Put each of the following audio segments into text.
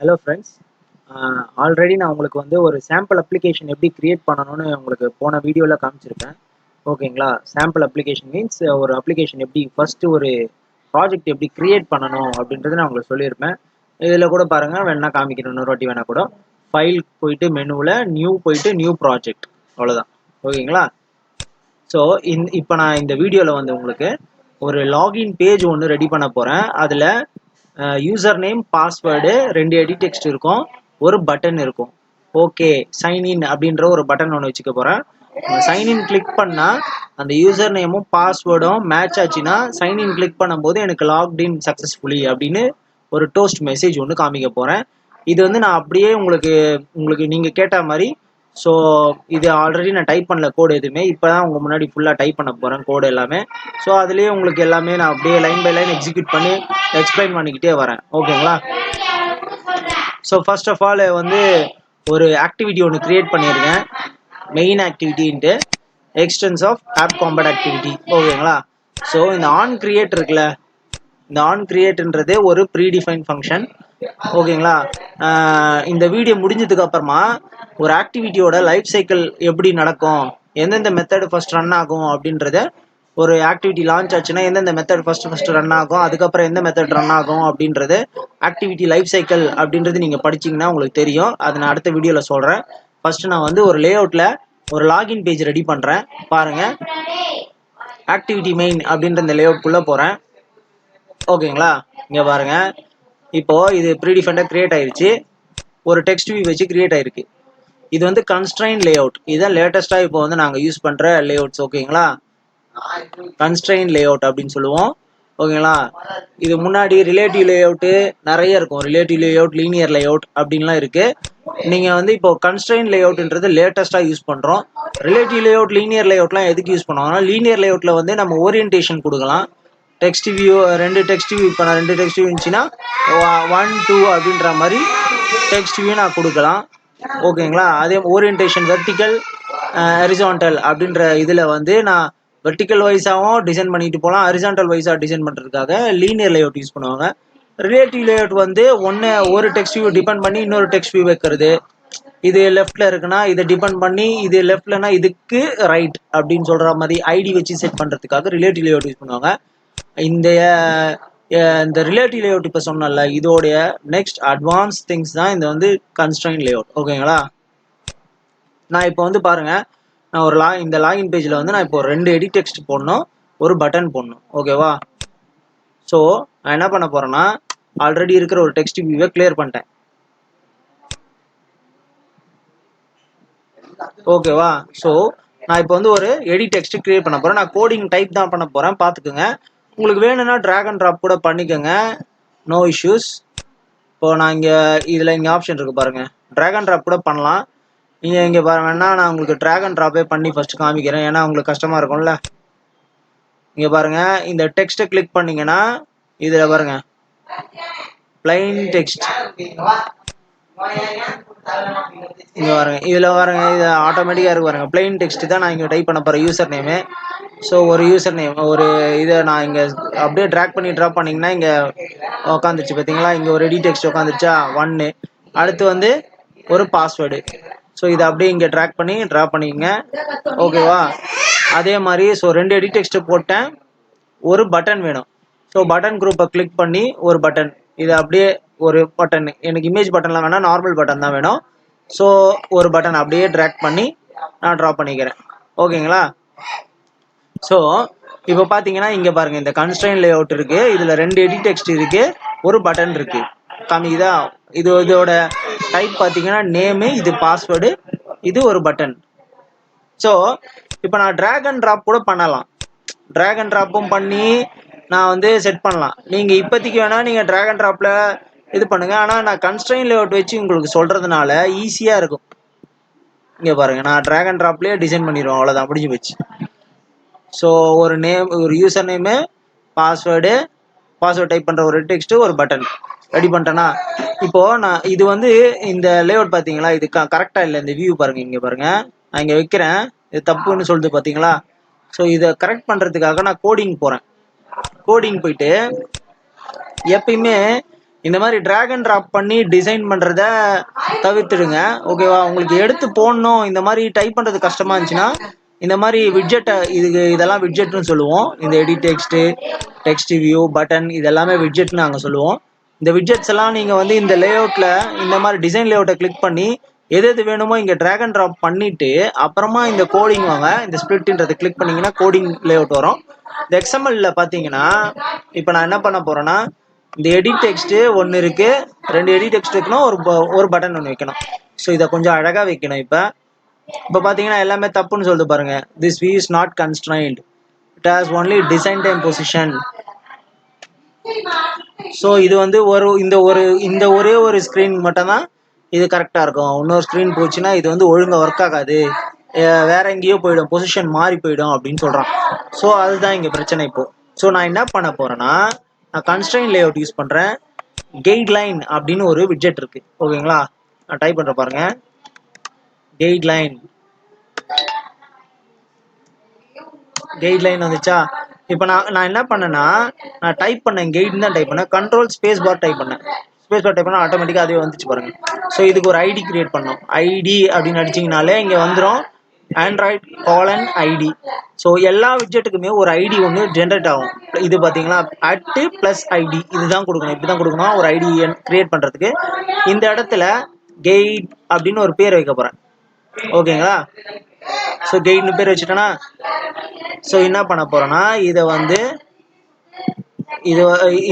Hello friends. Already நான் உங்களுக்கு வந்து ஒரு சாம்பிள் அப்ளிகேஷன் எப்படி கிரியேட் பண்ணணும்னு உங்களுக்கு போன வீடியோவில் காமிச்சிருப்பேன். ஓகேங்களா? சாம்பிள் அப்ளிகேஷன் மீன்ஸ் ஒரு அப்ளிகேஷன் எப்படி ஃபர்ஸ்ட் ஒரு ப்ராஜெக்ட் எப்படி கிரியேட் பண்ணணும் அப்படின்றத நான் உங்களுக்கு சொல்லியிருப்பேன். இதில் கூட பாருங்கள், வேணா காமிக்கணும் இன்னொரு வாட்டி வேணா கூட. ஃபைல் போயிட்டு மெனுவில் நியூ போயிட்டு நியூ ப்ராஜெக்ட், அவ்வளோதான். ஓகேங்களா? ஸோ இப்போ நான் இந்த வீடியோவில் வந்து உங்களுக்கு ஒரு லாகின் பேஜ் ஒன்று ரெடி பண்ண போகிறேன். அதில் user name, password, 2 edit text இருக்கும், ஒரு பட்டன் இருக்கும். ஓகே, சைன் இன் அப்படின்ற ஒரு பட்டன் ஒன்று வச்சுக்க போகிறேன். சைன் இன் கிளிக் பண்ணால் அந்த யூசர் நேமும் பாஸ்வேர்டும் மேட்ச் ஆச்சுன்னா சைன் இன் கிளிக் பண்ணும்போது எனக்கு லாக்ட் இன் சக்ஸஸ்ஃபுல்லி அப்படின்னு ஒரு டோஸ்ட் மெசேஜ் ஒன்று காமிக்க போகிறேன். இது வந்து நான் அப்படியே உங்களுக்கு நீங்கள் கேட்ட மாதிரி. ஸோ இது ஆல்ரெடி நான் டைப் பண்ணல கோடு எதுவுமே, இப்போ தான் உங்கள் முன்னாடி ஃபுல்லாக டைப் பண்ண போகிறேன் கோடு எல்லாமே. ஸோ அதுலேயே உங்களுக்கு எல்லாமே நான் அப்படியே லைன் பை லைன் எக்ஸிக்யூட் பண்ணி எக்ஸ்பிளைன் பண்ணிக்கிட்டே வரேன். ஓகேங்களா? ஸோ ஃபர்ஸ்ட் ஆஃப் ஆல் வந்து ஒரு ஆக்டிவிட்டி ஒன்று கிரியேட் பண்ணியிருக்கேன், மெயின் ஆக்டிவிட்டின்ட்டு extends of app compat activity. ஓகேங்களா? ஸோ இந்த ஆன் கிரியேட் இருக்குல்ல, இந்த ஆன் கிரியேட்ன்றது ஒரு ப்ரீடிஃபைன் ஃபங்க்ஷன். ஓகேங்களா? இந்த வீடியோ முடிஞ்சதுக்கு அப்புறமா ஒரு ஆக்டிவிட்டியோட லைஃப் சைக்கிள் எப்படி நடக்கும், எந்தெந்த மெத்தட் ஃபர்ஸ்ட் ரன் ஆகும் அப்படின்றத, ஒரு ஆக்டிவிட்டி லான்ச் ஆச்சுன்னா எந்தெந்த மெத்தட் ஃபர்ஸ்ட் ரன் ஆகும், அதுக்கப்புறம் எந்த மெத்தட் ரன் ஆகும் அப்படின்றது ஆக்டிவிட்டி லைஃப் சைக்கிள் அப்படின்றது நீங்கள் படிச்சிங்கன்னா உங்களுக்கு தெரியும். அதை நான் அடுத்த வீடியோவில் சொல்கிறேன். ஃபர்ஸ்ட் நான் வந்து ஒரு லேஅவுட்டில் ஒரு லாகின் பேஜ் ரெடி பண்ணுறேன். பாருங்கள், ஆக்டிவிட்டி மெயின் அப்படின்ற இந்த லேஅவுட்குள்ளே போகிறேன். ஓகேங்களா? இங்கே பாருங்கள், இப்போது இது ப்ரீடிஃபைண்டாக கிரியேட் ஆயிடுச்சு, ஒரு டெக்ஸ்ட் வியூ வச்சு கிரியேட் ஆயிருக்கு. இது வந்து கன்ஸ்ட்ரைன் லேஅவுட், இதுதான் லேட்டஸ்ட்டாக இப்போ வந்து நாங்கள் யூஸ் பண்ணுற லேஅவுட்ஸ். ஓகேங்களா? கன்ஸ்ட்ரைன் லேஅவுட் அப்படின்னு சொல்லுவோம். ஓகேங்களா? இது முன்னாடி ரிலேட்டிவ் லேஅவுட்டு நிறைய இருக்கும், ரிலேட்டிவ் லேஅவுட், லீனியர் லேஅவுட் அப்படின்லாம் இருக்குது. நீங்கள் வந்து இப்போ கன்ஸ்ட்ரைன் லேஅவுட்ன்றது லேட்டஸ்ட்டாக யூஸ் பண்ணுறோம். ரிலேட்டிவ் லேஅவுட், லீனியர் லேஅவுட்லாம் எதுக்கு யூஸ் பண்ணுவாங்கன்னா, லீனியர் லேஅவுட்டில் வந்து நம்ம ஓரியன்டேஷன் கொடுக்கலாம். டெக்ஸ்ட் வியூ, 2 டெக்ஸ்ட் வியூ, இப்போ நான் 2 டெக்ஸ்ட் வியூ இருந்துச்சுன்னா 1 2 அப்படின்ற மாதிரி டெக்ஸ்ட் வியூ நான் கொடுக்கலாம். ஓகேங்களா? அதே ஓரியன்டேஷன் வெர்டிக்கல், ஹரிசான்டல் அப்படின்ற இதில் வந்து நான் வெர்டிக்கல் வைஸாகவும் டிசைன் பண்ணிட்டு போகலாம், ஹரிசான்டல் வைஸாக டிசைன் பண்ணுறதுக்காக லீனியர் லேஅவுட் யூஸ் பண்ணுவாங்க. ரிலேட்டிவ் லேஅவுட் வந்து ஒரு டெக்ஸ்ட் வியூ டிபெண்ட் பண்ணி இன்னொரு டெக்ஸ்ட் வியூ வைக்கிறது. இது லெஃப்ட்ல இருக்குன்னா இதை டிபெண்ட் பண்ணி, இது லெஃப்ட்லனா இதுக்கு ரைட் அப்படின்னு சொல்ற மாதிரி ஐடி வச்சு செட் பண்றதுக்காக ரிலேட்டிவ் லேஅவுட் யூஸ் பண்ணுவாங்க. இந்த ரிலேட்டிவ் லேஅவுட் இப்போ சொன்னல, இதோடைய நெக்ஸ்ட் அட்வான்ஸ் திங்ஸ் தான் இந்த வந்து கன்ஸ்ட்ரைன் லேஅவுட். ஓகேங்களா? நான் இப்போ வந்து பாருங்க, நான் இந்த லாகின் பேஜில் வந்து நான் இப்போ 2 எடிட் டெக்ஸ்ட் போடணும், ஒரு பட்டன் போடணும். ஓகேவா? ஸோ நான் என்ன பண்ண போறேன்னா, ஆல்ரெடி இருக்கிற ஒரு டெக்ஸ்ட் வியூவை கிளியர் பண்ணிட்டேன். ஓகேவா? ஸோ நான் இப்போ வந்து ஒரு எடிட் டெக்ஸ்ட் கிரியேட் பண்ண போறேன். நான் கோடிங் டைப் தான் பண்ண போறேன், பார்த்துக்குங்க. உங்களுக்கு வேணும்னா ட்ராக் அண்ட் ட்ராப் கூட பண்ணிக்கோங்க, நோ இஷ்யூஸ். இப்போ நான் இதில் இங்கே ஆப்ஷன் இருக்குது பாருங்கள், ட்ராக் அண்ட் ட்ராப் கூட பண்ணலாம். நீங்கள் இங்கே பாருங்கன்னா, நான் உங்களுக்கு ட்ராக் அண்ட் ட்ராப்பே பண்ணி ஃபஸ்ட்டு காமிக்கிறேன், ஏன்னா உங்களுக்கு கஷ்டமாக இருக்கும்ல. இங்கே பாருங்கள், இந்த டெக்ஸ்ட்டை கிளிக் பண்ணிங்கன்னா இதில் பாருங்கள், பிளைன் டெக்ஸ்ட் இங்கே பாருங்க, இதில் பாருங்க, இது ஆட்டோமேட்டிக்காக இருக்கு பாருங்க. பிளைன் டெக்ஸ்ட் தான் நான் இங்கே டைப் பண்ண போகிறேன், யூசர் நேமு. ஸோ ஒரு யூசர் நேம், ஒரு இதை நான் இங்கே அப்படியே ட்ராக் பண்ணி ட்ராப் பண்ணிங்கன்னா இங்கே உட்காந்துருச்சு பார்த்தீங்களா? இங்கே ஒரு எடிட் டெக்ஸ்ட் உட்காந்துருச்சா, 1. அடுத்து வந்து ஒரு பாஸ்வேர்டு. ஸோ இதை அப்படியே இங்கே ட்ராக் பண்ணி ட்ராப் பண்ணிக்கங்க. ஓகேவா? அதே மாதிரி ஸோ 2 எடிட் டெக்ஸ்ட் போட்டேன், ஒரு பட்டன் வேணும். ஸோ பட்டன் குரூப்பை கிளிக் பண்ணி ஒரு பட்டன், இது அப்படியே ஒரு பட்டன், எனக்கு இமேஜ் பட்டன்லாம் வேணாம், நார்மல் பட்டன் தான் வேணும். ஸோ ஒரு பட்டன் அப்படியே ட்ராக் பண்ணி நான் ட்ராப் பண்ணிக்கிறேன். ஓகேங்களா? ஸோ இப்போ பார்த்தீங்கன்னா இங்கே பாருங்கள், இந்த கன்ஸ்ட்ரைன் லேஅவுட் இருக்குது, இதில் 2 எடிட் டெக்ஸ்ட் இருக்குது, ஒரு பட்டன் இருக்குது, காமிக்குதா? இதோட டைப் பார்த்தீங்கன்னா நேமு, இது பாஸ்வேர்டு, இது ஒரு பட்டன். ஸோ இப்போ நான் ட்ராக் அண்ட் ட்ராப் கூட பண்ணலாம், ட்ராக் அண்ட் ட்ராப்பும் பண்ணி நான் வந்து செட் பண்ணலாம். நீங்கள் இப்போதைக்கு வேணால் நீங்கள் ட்ராக் அண்ட் ட்ராப்பில் இது பண்ணுங்கள், ஆனால் நான் கன்ஸ்ட்ரைன் லேஅவுட் வச்சு உங்களுக்கு சொல்கிறதுனால ஈஸியாக இருக்கும். இங்கே பாருங்கள், நான் ட்ராக் அண்ட் ட்ராப்லேயே டிசைன் பண்ணிடுவோம், அவ்வளோதான், முடிஞ்சு போச்சு. ஸோ ஒரு நேம், ஒரு யூசர் நேமு, பாஸ்வேர்டு டைப் பண்ணுற ஒரு டெக்ஸ்ட்டு, ஒரு பட்டன் ரெடி பண்ணிட்டேன்னா, இப்போது நான் இது வந்து இந்த லேஅவுட் பார்த்தீங்களா, இது கரெக்டாக இல்லை. இந்த வியூ பாருங்கள், இங்கே பாருங்கள், நான் இங்கே வைக்கிறேன், இது தப்புன்னு சொல்லுது பார்த்தீங்களா? ஸோ இதை கரெக்ட் பண்ணுறதுக்காக நான் கோடிங் போகிறேன். கோடிங் போயிட்டு எப்பயுமே இந்த மாதிரி டிராக் அண்ட் ட்ராப் பண்ணி டிசைன் பண்ணுறத தவிர்த்துடுங்க. ஓகேவா? உங்களுக்கு எடுத்து போடணும், இந்த மாதிரி டைப் பண்ணுறது கஷ்டமாக இருந்துச்சுன்னா இந்த மாதிரி விட்ஜெட்டை இதெல்லாம் விட்ஜெட்னு சொல்லுவோம். இந்த edit text, text view, button இதெல்லாமே விட்ஜெட்னு நாங்கள் சொல்லுவோம். இந்த விட்ஜெட்ஸ் எல்லாம் நீங்கள் வந்து இந்த லேஅவுட்டில் இந்த மாதிரி டிசைன் லேஅவுட்டை கிளிக் பண்ணி எது எது வேணுமோ இங்கே ட்ராக் அண்ட் ட்ராப் பண்ணிவிட்டு அப்புறமா இந்த கோடிங் வாங்க, இந்த ஸ்பிளிட்ன்றதை கிளிக் பண்ணிங்கன்னா கோடிங் லேஅவுட் வரும். இந்த எக்ஸ்எம்எல்ல பார்த்தீங்கன்னா இப்போ நான் என்ன பண்ண போகிறேன்னா இந்த எடிட் டெக்ஸ்ட்டு ஒன்று இருக்குது, 2 எடிட் டெக்ஸ்ட் வைக்கணும், ஒரு பட்டன் ஒன்று வைக்கணும். ஸோ இதை கொஞ்சம் அழகாக வைக்கணும். இப்போ பார்த்தீங்கன்னா எல்லாமே தப்புன்னு சொல்லுது பாருங்க. This view is not constraint, it has only design time position. So இது வந்து இந்த ஒரே ஒரு ஸ்க்ரீன் மட்டும் தான் இது கரெக்டாக இருக்கும். இன்னொரு ஸ்க்ரீன் போச்சுன்னா இது வந்து ஒழுங்காக ஒர்க் ஆகாது, வேற எங்கேயோ போயிடும், பொசிஷன் மாறி போயிடும் அப்படின்னு சொல்கிறான். ஸோ அதுதான் இங்கே பிரச்சனை இப்போ. ஸோ நான் என்ன பண்ண போகிறேன்னா நான் கன்ஸ்ட்ரைன் லேஅவுட் யூஸ் பண்ணுறேன். கைட்லைன் அப்படின்னு ஒரு விட்ஜெட் இருக்குது. ஓகேங்களா? நான் டைப் பண்ணுற பாருங்க, கைட்லைன் வந்துச்சா? இப்போ நான் என்ன பண்ணேன்னா நான் டைப் பண்ணேன், கைட்னு தான் டைப் பண்ணேன், கண்ட்ரோல் ஸ்பேஸ் பார் டைப் பண்ணேன். ஸ்பேஸ் பார் டைப் பண்ணால் ஆட்டோமேட்டிக்காக அதுவே வந்துச்சு பாருங்க. ஸோ இதுக்கு ஒரு ஐடி கிரியேட் பண்ணோம். ஐடி அப்படின்னு அடிச்சிங்கனாலே இங்கே வந்துடும் ஆண்ட்ராய்ட் :ID. ஸோ எல்லா விட்ஜெட்டுக்குமே ஒரு ஐடி ஒன்று ஜென்ரேட் ஆகும். இது பார்த்தீங்களா, @+ID இதுதான் கொடுக்கணும், இப்படி தான் கொடுக்கணும் ஒரு ஐடி கிரியேட் பண்ணுறதுக்கு. இந்த இடத்துல கைட் அப்படின்னு ஒரு பேர் வைக்க போகிறேன். ஓகேங்களா? ஸோ கைட்னு பேர் வச்சுட்டேன்னா ஸோ என்ன பண்ண போகிறேன்னா இதை வந்து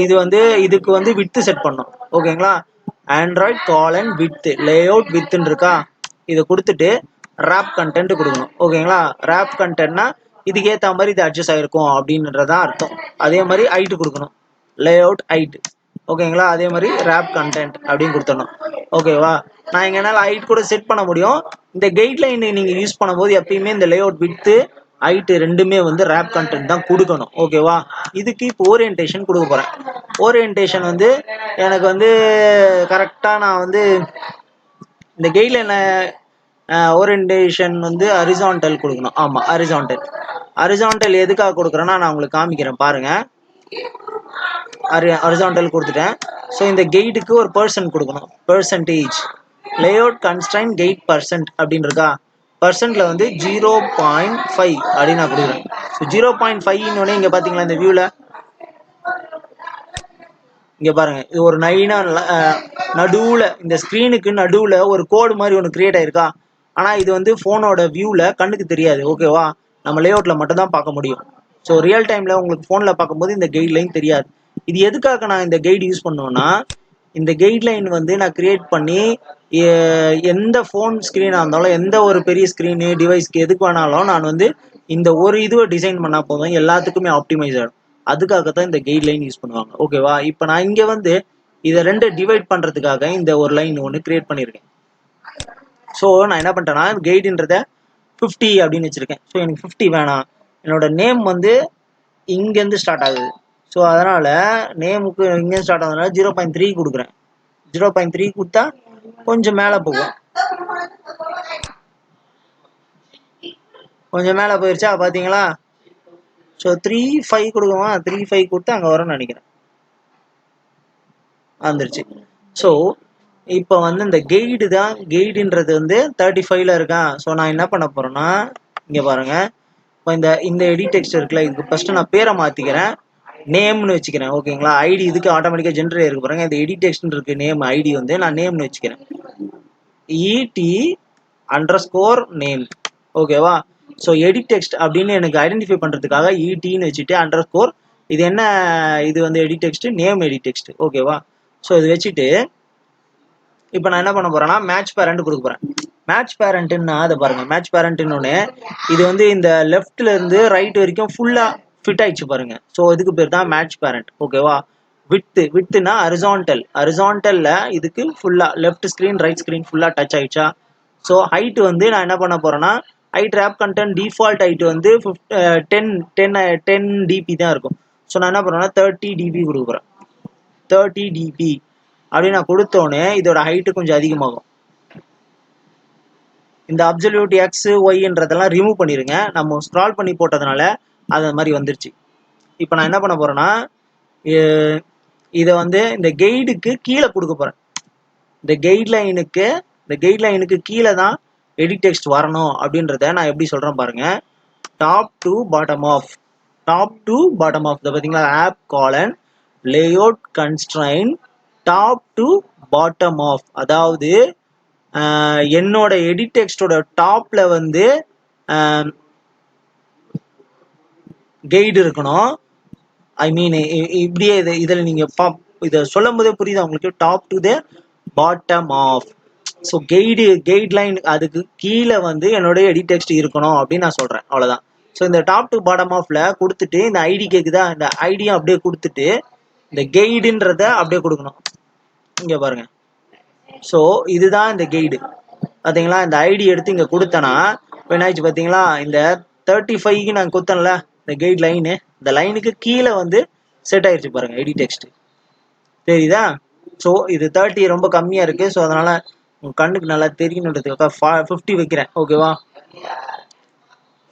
இது வந்து இதுக்கு வந்து வித்து செட் பண்ணோம். ஓகேங்களா? ஆண்ட்ராய்ட் வித்து லேஅவுட் வித்துன்னு இருக்கா, இதை கொடுத்துட்டு ரேப் கண்டென்ட் கொடுக்கணும். ஓகேங்களா? ரேப் கண்டென்ட்னா இதுக்கு ஏற்ற மாதிரி இது அட்ஜஸ்ட் ஆகிருக்கும் அப்படின்றதான் அர்த்தம். அதே மாதிரி ஹைட்டு கொடுக்கணும், லேஅவுட் ஹைட். ஓகேங்களா? அதே மாதிரி ரேப் கண்டென்ட் அப்படின்னு கொடுத்துடணும். ஓகேவா? நான் எங்கனால ஹைட் கூட செட் பண்ண முடியும். இந்த கைட்லைன் நீங்கள் யூஸ் பண்ணும்போது எப்பயுமே இந்த லேஅவுட் வித்து ஹைட்டு ரெண்டுமே வந்து ரேப் கண்டென்ட் தான் கொடுக்கணும். ஓகேவா? இதுக்கு இப்போ ஓரியன்டேஷன் கொடுக்க போகிறேன். ஓரியன்டேஷன் வந்து எனக்கு வந்து கரெக்டாக நான் வந்து இந்த கைட்லைனை ஓரியன்டேஷன் வந்து ஹரிசான்டல் கொடுக்கணும். ஆமாம், ஹரிசான்டல் எதுக்காக கொடுக்குறேன்னா நான் உங்களுக்கு காமிக்கிறேன் பாருங்கள். ஹரிசான்டல் கொடுத்துட்டேன். ஸோ இந்த கைடுக்கு ஒரு பர்சன்ட் கொடுக்கணும், பெர்சன்டேஜ் லேஅவுட் கன்ஸ்ட்ரைன் கைட் % அப்படின்னு இருக்கா, பர்சன்ட்ல வந்து 0.5 அப்படின்னு நான் கொடுக்குறேன். ஸோ 0.5 இங்கே பார்த்தீங்களா இந்த வியூவில், இங்கே பாருங்க, இது ஒரு நடுவில் இந்த ஸ்க்ரீனுக்கு நடுவில் ஒரு கோடு மாதிரி ஒன்று கிரியேட் ஆயிருக்கா. ஆனால் இது வந்து ஃபோனோட வியூவில் கண்ணுக்கு தெரியாது. ஓகேவா? நம்ம லேஅவுட்டில் மட்டும்தான் பார்க்க முடியும். ஸோ ரியல் டைமில் உங்களுக்கு ஃபோனில் பார்க்கும்போது இந்த கைட்லைன் தெரியாது. இது எதுக்காக நான் இந்த கைடு யூஸ் பண்ணுவேன்னா, இந்த கைட்லைன் வந்து நான் கிரியேட் பண்ணி எந்த ஃபோன் ஸ்க்ரீனாக இருந்தாலும், எந்த ஒரு பெரிய ஸ்க்ரீனு டிவைஸ்க்கு எதுக்கு வேணாலும் நான் வந்து இந்த ஒரு இதுவை டிசைன் பண்ணால் போதும், எல்லாத்துக்குமே ஆப்டிமைஸ் ஆகிடும். அதுக்காக தான் இந்த கைட்லைன் யூஸ் பண்ணுவாங்க. ஓகேவா? இப்போ நான் இங்கே வந்து இதை 2 டிவைட் பண்ணுறதுக்காக இந்த ஒரு லைன் ஒன்று கிரியேட் பண்ணியிருக்கேன். ஸோ நான் என்ன பண்ணிட்டேன்னா கைடுன்றத 50 அப்படின்னு வச்சுருக்கேன். ஸோ எனக்கு 50 வேணாம், என்னோட நேம் வந்து இங்கேருந்து ஸ்டார்ட் ஆகுது. ஸோ அதனால் நேமுக்கு இங்கேருந்து ஸ்டார்ட் ஆகுதுனால 0.3 கொடுக்குறேன். 0.3 கொடுத்தா கொஞ்சம் மேலே போகும், கொஞ்சம் மேலே போயிடுச்சா பார்த்தீங்களா? ஸோ 3.5 கொடுக்குமா, 3.5 கொடுத்தா அங்கே வரும்னு நினைக்கிறேன், வந்துருச்சு. ஸோ இப்போ வந்து இந்த கைடு தான், கைடுன்றது வந்து 35ல் இருக்கான். ஸோ நான் என்ன பண்ண போகிறேன்னா இங்கே பாருங்கள், இப்போ இந்த எடிட் டெக்ஸ்ட் இருக்குல்ல, இதுக்கு ஃபஸ்ட்டு நான் பேரை மாற்றிக்கிறேன், நேம்னு வச்சுக்கிறேன். ஓகேங்களா? ஐடி இதுக்கு ஆட்டோமேட்டிக்காக ஜென்ரேட் இருக்கு பாருங்க, இந்த எடிட் டெக்ஸ்ட்னு இருக்கு நேம் ஐடி வந்து நான் நேம்னு வச்சுக்கிறேன், ET_name. ஓகேவா? ஸோ எடிட் டெக்ஸ்ட் அப்படின்னு எனக்கு ஐடென்டிஃபை பண்ணுறதுக்காக ETன்னு வச்சுட்டு _ இது என்ன, இது வந்து edit text, name edit text. ஓகேவா? ஸோ இது வச்சுட்டு இப்போ நான் என்ன பண்ண போகிறேன்னா மேட்ச் பேரண்ட் கொடுக்க போகிறேன். மேட்ச் பேரண்ட்டுன்னா அதை பாருங்கள், மேட்ச் பேரண்ட்டுன்னு இது வந்து இந்த லெஃப்ட்லேருந்து ரைட் வரைக்கும் ஃபுல்லாக ஃபிட் ஆயிடுச்சு பாருங்க. ஸோ இதுக்கு பேர் தான் மேட்ச் பேரண்ட். ஓகேவா? வித்துனா ஹரிசான்டலில் இதுக்கு ஃபுல்லாக லெஃப்ட் ஸ்க்ரீன் ரைட் ஸ்க்ரீன் ஃபுல்லாக டச் ஆயிடுச்சா. ஸோ ஹைட்டு வந்து நான் என்ன பண்ண போகிறேன்னா height wrap content default height வந்து 10 dp தான் இருக்கும். ஸோ நான் என்ன பண்ணுறேன்னா 30 dp கொடுக்க போகிறேன். 30 dp அப்படின்னு நான் கொடுத்தோன்னே இதோட ஹைட்டு கொஞ்சம் அதிகமாகும். இந்த அப்சல்யூட் X Yன்றதெல்லாம் ரிமூவ் பண்ணிடுங்க, நம்ம ஸ்க்ரால் பண்ணி போட்டதுனால அது மாதிரி வந்துருச்சு. இப்போ நான் என்ன பண்ண போகிறேன்னா இதை வந்து இந்த கைடுக்கு கீழே கொடுக்க போகிறேன். இந்த கைட்லைனுக்கு கீழே தான் எடிட் டெக்ஸ்ட் வரணும் அப்படின்றத நான் எப்படி சொல்கிறேன் பாருங்க. டாப் டு பாட்டம் ஆஃப் இதை பார்த்தீங்களா, app colon layout constraint top to bottom of. அதாவது என்னோட எடிட் டெக்ஸ்டோட டாப்ல வந்து கைடு இருக்கணும். ஐ மீன் இப்படியே இதில் நீங்கள் இதை சொல்லும் போதே புரியுது உங்களுக்கு, top to the bottom of. So guideline அதுக்கு கீழே வந்து என்னோட எடிட் டெக்ஸ்ட் இருக்கணும் அப்படின்னு நான் சொல்கிறேன், அவ்வளோதான். ஸோ இந்த டாப் டு பாட்டம் ஆஃப்ல கொடுத்துட்டு இந்த ஐடி கேட்குதா, இந்த ஐடியும் அப்படியே கொடுத்துட்டு இந்த கைடுன்றத அப்படியே கொடுக்கணும். இங்கே பாருங்க. ஸோ இதுதான் இந்த கைடு பார்த்தீங்களா. இந்த ஐடி எடுத்து இங்கே கொடுத்தேன்னா இப்போ என்னாச்சு பார்த்தீங்களா, இந்த 35க்கு நான் கொடுத்தேன்ல இந்த கைட் லைனு, இந்த லைனுக்கு கீழே வந்து செட் ஆயிடுச்சு பாருங்க எடிட் டெக்ஸ்ட், தெரியுதா. ஸோ இது 30 ரொம்ப கம்மியாக இருக்குது. ஸோ அதனால் உங்கள் கண்ணுக்கு நல்லா தெரியணுன்றதுக்காக 50 வைக்கிறேன். ஓகேவா,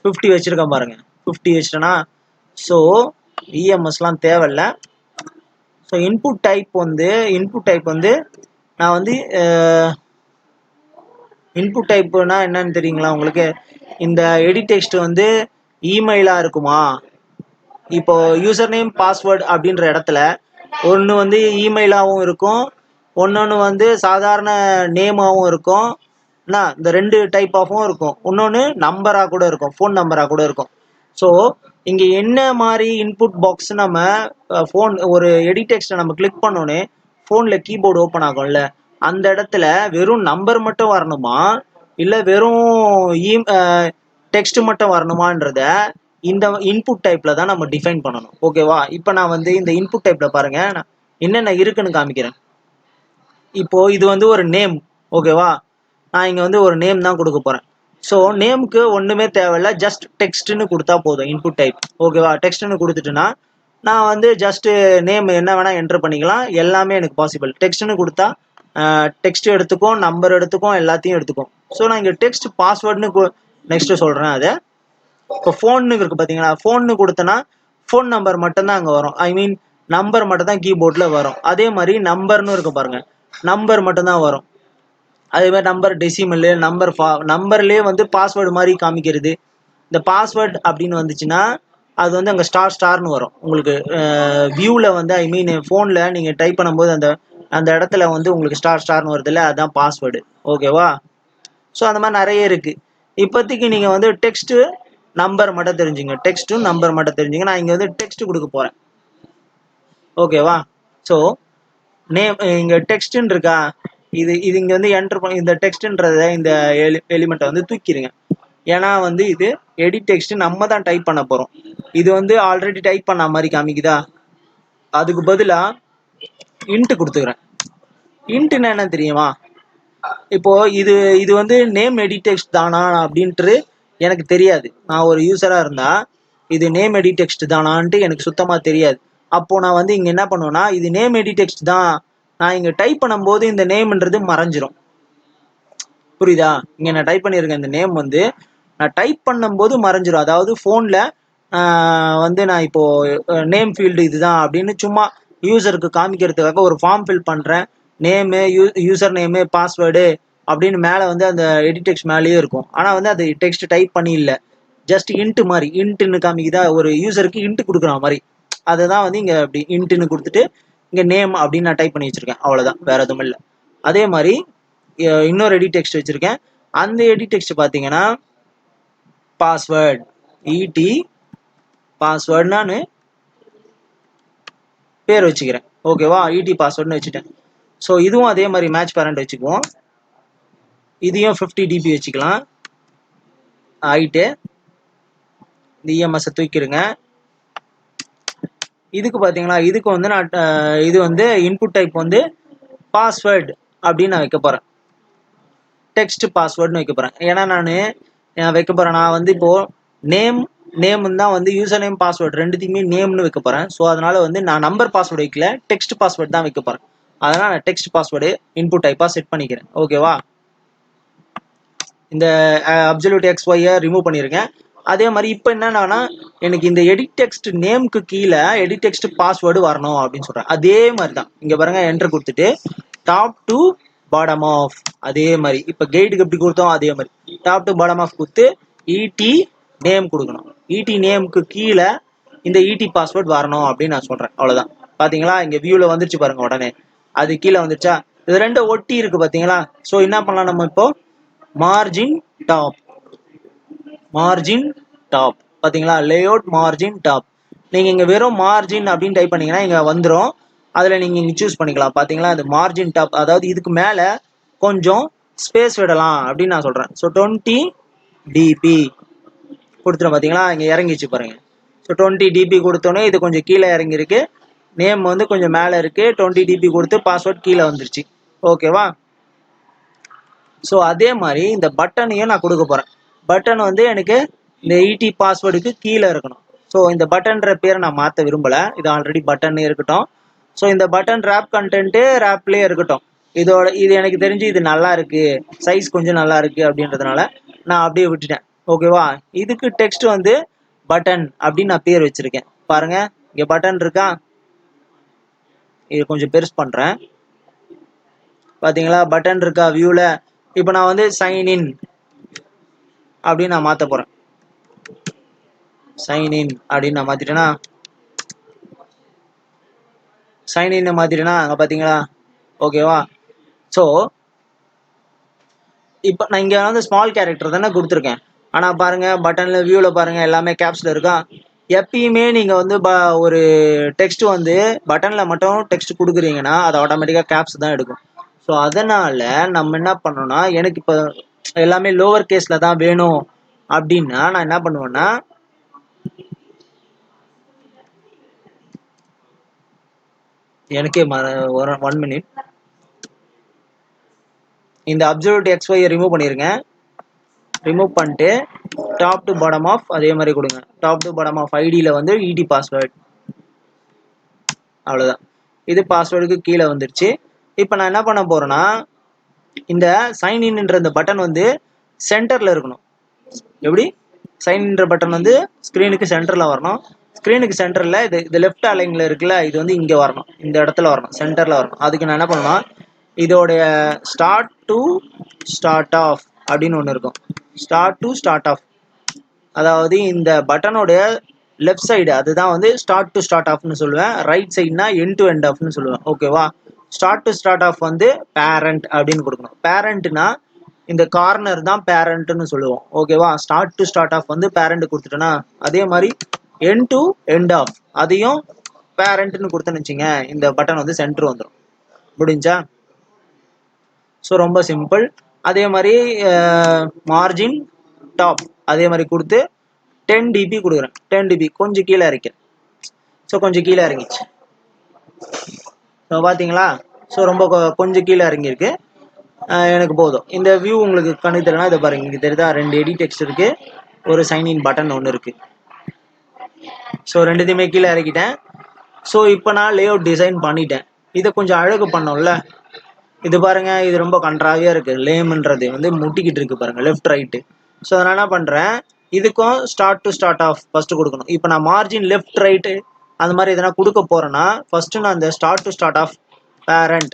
50 வச்சுருக்கேன் பாருங்க. 50 வச்சிட்டேன்னா ஸோ இஎம்எஸ்லாம் தேவையில்லை. ஸோ இன்புட் டைப் வந்து நான் வந்து இன்புட் டைப்புனா என்னன்னு தெரியுங்களா உங்களுக்கு. இந்த எடிட் டெக்ஸ்ட் வந்து இமெயிலாக இருக்குமா, இப்போ யூசர் நேம் பாஸ்வேர்டு அப்படின்ற இடத்துல ஒன்று வந்து இமெயிலாகவும் இருக்கும், ஒன்னொன்று வந்து சாதாரண நேமாகவும் இருக்கும், என்ன இந்த 2 டைப் ஆஃபும் இருக்கும், இன்னொன்று நம்பராக கூட இருக்கும், ஃபோன் நம்பராக கூட இருக்கும். ஸோ இங்கே என்ன மாதிரி இன்புட் பாக்ஸ் நம்ம ஒரு எடிட் டெக்ஸ்ட்டை நம்ம கிளிக் பண்ணோன்னே ஃபோனில் கீபோர்டு ஓப்பன் ஆகும்ல, அந்த இடத்துல வெறும் நம்பர் மட்டும் வரணுமா இல்லை வெறும் டெக்ஸ்ட் மட்டும் வரணுமான்றத இந்த இன்புட் டைப்ல தான் நம்ம டிஃபைன் பண்ணணும். ஓகேவா, இப்போ நான் வந்து இந்த இன்புட் டைப்ல பாருங்க என்னென்ன இருக்குன்னு காமிக்கிறேன். இப்போ இது வந்து ஒரு நேம். ஓகேவா, நான் இங்க வந்து ஒரு நேம் தான் கொடுக்க போறேன். ஸோ நேமுக்கு ஒண்ணுமே தேவையில்ல, ஜஸ்ட் டெக்ஸ்ட்னு கொடுத்தா போதும் இன்புட் டைப். ஓகேவா, டெக்ஸ்ட்னு கொடுத்துட்டுனா நான் வந்து ஜஸ்ட் நேம் என்ன வேணா என்டர் பண்ணிக்கலாம், எல்லாமே எனக்கு பாசிபிள். டெக்ஸ்ட்னு கொடுத்தா டெக்ஸ்ட் எடுத்துக்கும், நம்பர் எடுத்துக்கும், எல்லாத்தையும் எடுத்துக்கும். ஸோ நான் இங்கே டெக்ஸ்ட் பாஸ்வேர்டுன்னு நெக்ஸ்ட் சொல்றேன். அதை இப்போ ஃபோன்னு இருக்கு பார்த்தீங்களா, ஃபோன்னு கொடுத்தனா ஃபோன் நம்பர் மட்டும்தான் அங்கே வரும். ஐ மீன் நம்பர் மட்டும் தான் கீபோர்டில் வரும். அதே மாதிரி நம்பர்னு இருக்கு பாருங்க, நம்பர் மட்டும்தான் வரும். அதே மாதிரி நம்பர் டெசிமல் நம்பர்லேயே வந்து பாஸ்வேர்டு மாதிரி காமிக்கிறது. இந்த பாஸ்வேர்டு அப்படின்னு வந்துச்சுன்னா அது வந்து அங்கே ஸ்டார்னு வரும் உங்களுக்கு வியூவில் வந்து. ஐ மீன் ஃபோனில் நீங்கள் டைப் பண்ணும்போது அந்த இடத்துல வந்து உங்களுக்கு ஸ்டார்னு வருது இல்லை, அதுதான் பாஸ்வேர்டு. ஓகேவா, ஸோ அந்த மாதிரி நிறைய இருக்குது. இப்போதைக்கு நீங்கள் வந்து டெக்ஸ்ட்டு நம்பர் மட்டும் தெரிஞ்சுங்க, டெக்ஸ்ட்டும் நம்பர் மட்டும் தெரிஞ்சுங்க. நான் இங்கே வந்து டெக்ஸ்ட் கொடுக்க போகிறேன். ஓகேவா, ஸோ நேம் இங்கே டெக்ஸ்ட்டுன்னு இருக்கா, இது இங்கே வந்து என்டர் பண்ணி இந்த டெக்ஸ்ட்ன்றத இந்த எலிமெண்ட்டை வந்து தூக்கிடுங்க. ஏன்னா வந்து இது எடிட் டெக்ஸ்ட் நம்ம தான் டைப் பண்ண போகிறோம். இது வந்து ஆல்ரெடி டைப் பண்ண மாதிரி காமிக்குதா, அதுக்கு பதிலாக இன்ட்டு கொடுத்துக்கிறேன். இன்ட்டுன்னா என்ன தெரியுமா, இப்போ இது வந்து நேம் எடிட் டெக்ஸ்ட் தானா அப்படின்ட்டு எனக்கு தெரியாது. நான் ஒரு யூசராக இருந்தால் இது நேம் எடிட் டெக்ஸ்ட் தானான்ட்டு எனக்கு சுத்தமாக தெரியாது. அப்போது நான் வந்து இங்கே என்ன பண்ணுவேன்னா, இது நேம் எடிட் டெக்ஸ்ட் தான், நான் இங்கே டைப் பண்ணும்போது இந்த நேம்ன்றது மறைஞ்சிரும். புரியுதா, இங்கே நான் டைப் பண்ணியிருக்கேன் இந்த நேம் வந்து நான் டைப் பண்ணும்போது மறைஞ்சிரும். அதாவது ஃபோனில் வந்து நான் இப்போது நேம் ஃபீல்டு இதுதான் அப்படின்னு சும்மா யூசருக்கு காமிக்கிறதுக்காக ஒரு ஃபார்ம் ஃபில் பண்ணுறேன். நேமு யூசர் நேமு பாஸ்வேர்டு அப்படின்னு மேலே வந்து அந்த எடிட் டெக்ஸ்ட் மேலேயே இருக்கும். ஆனால் வந்து அது டெக்ஸ்ட் டைப் பண்ணி இல்லை, ஜஸ்ட் இன்ட்டு மாதிரி இன்ட்டுன்னு காமிக்குதா, ஒரு யூசருக்கு இன்ட்டு கொடுக்குற மாதிரி. அதை தான் வந்து இங்கே அப்படி இன்ட்டுன்னு கொடுத்துட்டு இங்கே நேம் அப்படின்னு நான் டைப் பண்ணி வச்சுருக்கேன், அவ்வளோதான், வேறு எதுவும் இல்லை. அதே மாதிரி இன்னொரு எடிட் டெக்ஸ்ட் வச்சுருக்கேன். அந்த எடிட் டெக்ஸ்ட் பார்த்தீங்கன்னா பாஸ்வேர்டு பாஸ்வேர்டு நான் பேர் வச்சுக்கிறேன். ஓகேவா, பாஸ்வேர்டுன்னு வச்சுட்டேன். ஸோ இதுவும் அதே மாதிரி மேட்ச் பேரண்ட் வச்சுக்குவோம். இதையும் 50 dB வச்சுக்கலாம். ஆயிட்டு இந்த இஎம்எஸ்ஸை தூக்கிடுங்க. இதுக்கு பார்த்தீங்களா, இதுக்கு வந்து நான் இது வந்து இன்புட் டைப் வந்து பாஸ்வேர்டு அப்படின்னு நான் வைக்க போகிறேன், டெக்ஸ்ட் பாஸ்வேர்டுன்னு வைக்க போகிறேன். ஏன்னா நான் வைக்க போகிறேன், நான் வந்து இப்போது நேம் தான் வந்து யூசர் நேம் பாஸ்வேர்டு ரெண்டுத்தையுமே நேம்னு வைக்க போகிறேன். ஸோ அதனால வந்து நான் நம்பர் பாஸ்வேர்டு வைக்கல, டெக்ஸ்ட் பாஸ்வேர்டு தான் வைக்க போகிறேன். அதனால் நான் டெக்ஸ்ட் பாஸ்வேர்டு இன்புட் டைப்பாக செட் பண்ணிக்கிறேன். ஓகேவா, இந்த அப்சல்யூட் XYயை ரிமூவ் பண்ணியிருக்கேன். அதே மாதிரி இப்போ என்னன்னா எனக்கு இந்த எடிட் டெக்ஸ்ட் நேம்க்கு கீழே எடிட் டெக்ஸ்ட் பாஸ்வேர்டு வரணும் அப்படின்னு சொல்றேன். அதே மாதிரி தான் இங்க பாருங்க, என்டர் கொடுத்துட்டு டாப் டு பாட்டம் ஆஃப், அதே மாதிரி இப்போ கைடுக்கு எப்படி கொடுத்தோம் அதே மாதிரி டாப் டு பாட்டம் ஆஃப் கொடுத்து இடி நேம் கொடுக்கணும். இடி நேம்க்கு கீழே இந்த இடி பாஸ்வேர்டு வரணும் அப்படின்னு நான் சொல்றேன். அவ்வளவுதான். பாத்தீங்களா, இங்க வியூல வந்துருச்சு பாருங்க, உடனே அது கீழே வந்துருச்சா. இது ரெண்டு ஒட்டி இருக்கு பாத்தீங்களா. ஸோ என்ன பண்ணலாம் நம்ம இப்போ, மார்ஜின் டாப், மார்ஜின் டாப் பாத்தீங்களா, லேஅவுட் மார்ஜின் டாப். நீங்க இங்க வெறும் மார்ஜின் அப்படின்னு டைப் பண்ணீங்கன்னா இங்க வந்துடும். அதுல நீங்க இங்க சூஸ் பண்ணிக்கலாம். பாத்தீங்களா, அது மார்ஜின் டாப், அதாவது இதுக்கு மேல கொஞ்சம் ஸ்பேஸ் விடலாம் அப்படின்னு நான் சொல்றேன். ஸோ 20 dp கொடுத்துரும். பாத்தீங்களா, இங்க இறங்கிச்சு பாருங்க. ஸோ 20 dp கொடுத்தோன்னே இது கொஞ்சம் கீழே இறங்கிருக்கு. நேம் வந்து கொஞ்சம் மேல இருக்கு. 20 dp கொடுத்து பாஸ்வேர்ட் கீழே வந்துருச்சு. ஓகேவா. ஸோ அதே மாதிரி இந்த பட்டனையும் நான் கொடுக்க போறேன். பட்டன் வந்து எனக்கு இந்த இடி பாஸ்வேர்டுக்கு கீழே இருக்கணும். ஸோ இந்த பட்டன்ற பேரை நான் மாற்ற விரும்பல, இது ஆல்ரெடி பட்டன் இருக்கட்டும். ஸோ இந்த பட்டன் ரேப் கண்டென்ட்டு ரேப்லேயே இருக்கட்டும். இது எனக்கு தெரிஞ்சு இது நல்லா இருக்கு, சைஸ் கொஞ்சம் நல்லா இருக்கு அப்படின்றதுனால நான் அப்படியே விட்டுட்டேன். ஓகேவா. இதுக்கு டெக்ஸ்ட் வந்து பட்டன் அப்படின்னு நான் பேர் வச்சிருக்கேன். பாருங்க, இங்க பட்டன் இருக்கா, இது கொஞ்சம் பெருசு பண்றேன். பாத்தீங்களா, பட்டன் இருக்கா வியூல. இப்போ நான் வந்து சைன் இன் அப்படின்னு நான் மாத்த போறேன். சைன் இன் அப்படின்னு நான் மாத்திட்டேன்னா, சைன் இன் மாத்திட்டேன்னா அங்க பாத்தீங்களா. ஓகேவா. ஸோ இப்போ நான் இங்க வந்து ஸ்மால் கேரக்டர் தானே கொடுத்துருக்கேன். ஆனா பாருங்க, பட்டன்ல வியூல பாருங்க எல்லாமே கேப்ஸ்ல இருக்கா. எப்பயுமே நீங்க வந்து ஒரு டெக்ஸ்ட் வந்து பட்டன்ல மட்டும் டெக்ஸ்ட் கொடுக்குறீங்கன்னா அது ஆட்டோமேட்டிக்கா கேப்ஸ் தான் எடுக்கும். ஸோ அதனால நம்ம என்ன பண்ணோம்னா, எனக்கு இப்போ எல்லாமே லோவர் கேஸ்ல தான் வேணும் அப்படின்னா நான் என்ன பண்ணுவேன்னா, எனக்கே 1 minute, இந்த அப்சர்வ்ட் XY ரிமூவ் பண்ணிருங்க. ரிமூவ் பண்ணிட்டு டாப் டு பாட்டம் ஆஃப் அதே மாதிரி கொடுங்க. டாப் டு பாட்டம் ஆஃப் ஐடியில் வந்து இடி பாஸ்வேர்ட், அவ்வளோதான். இது பாஸ்வேர்டுக்கு கீழே வந்துருச்சு. இப்போ நான் என்ன பண்ண போறேன்னா, இந்த சைன் இன்ன்ற இந்த பட்டன் வந்து சென்டர்ல இருக்கணும். எப்படி, சைன் இன்ற பட்டன் வந்து ஸ்க்ரீனுக்கு சென்டர்ல வரணும். ஸ்க்ரீனுக்கு சென்டர்ல இது லெஃப்ட் அலைன்ல இருக்குல்ல, இது வந்து இங்க வரணும், இந்த இடத்துல வரணும், சென்டர்ல வரணும். அதுக்கு நான் என்ன பண்ணணும், இதோடைய ஸ்டார்ட் டு ஸ்டார்ட் ஆஃப் அப்படின்னு ஒன்று இருக்கும். ஸ்டார்ட் டு ஸ்டார்ட் ஆஃப், அதாவது இந்த பட்டனுடைய லெஃப்ட் சைடு அதுதான் வந்து ஸ்டார்ட் டு ஸ்டார்ட் ஆஃப்னு சொல்லுவேன். ரைட் சைடுனா எண்ட் டு எண்ட் ஆஃப்னு சொல்லுவேன். ஓகேவா. ஸ்டார்ட் டு ஸ்டார்ட் ஆஃப் வந்து பேரண்ட் அப்படின்னு கொடுக்கணும். பேரண்ட்னா இந்த கார்னர் தான் பேரண்ட்னு சொல்லுவோம். ஓகேவா. ஸ்டார்ட் டு ஸ்டார்ட் ஆஃப் வந்து பேரண்ட் கொடுத்துட்டேன்னா, அதே மாதிரி எண்ட் டு எண்ட் ஆஃப் அதையும் பேரண்ட்னு கொடுத்தேன்னு வச்சுங்க, இந்த பட்டன் வந்து சென்டர் வந்துடும். முடிஞ்சா. ஸோ ரொம்ப சிம்பிள். அதே மாதிரி மார்ஜின் டாப் அதே மாதிரி கொடுத்து 10 dp கொடுக்குறேன். 10 dp கொஞ்சம் கீழே இறக்கேன். ஸோ கொஞ்சம் கீழே இறங்கிச்சு. ஸோ பார்த்தீங்களா. ஸோ ரொம்ப கொஞ்சம் கீழே இறங்கியிருக்கு. எனக்கு போதும். இந்த வியூ உங்களுக்கு கண்ணு தெரியனா இதை பாருங்க, இங்கே தெரியுதா, 2 எடிட் டெக்ஸ்ட் இருக்கு, ஒரு சைன் இன் பட்டன் ஒன்று இருக்கு. ஸோ ரெண்டுத்தையுமே கீழே இறக்கிட்டேன். ஸோ இப்போ நான் லே அவுட் டிசைன் பண்ணிட்டேன். இதை கொஞ்சம் அழகு பண்ணோம்ல. இது பாருங்க, இது ரொம்ப கன்றாவியா இருக்கு. லேம்ன்றது வந்து முட்டிக்கிட்டு இருக்கு பாருங்க, லெஃப்ட் ரைட்டு. ஸோ நான் என்ன பண்றேன், இதுக்கும் start to start of first கொடுக்கணும். இப்போ நான் மார்ஜின் லெஃப்ட் ரைட்டு அந்த மாதிரி எதனா கொடுக்க போறேன்னா ஃபர்ஸ்ட் நான் இந்த start to start of parent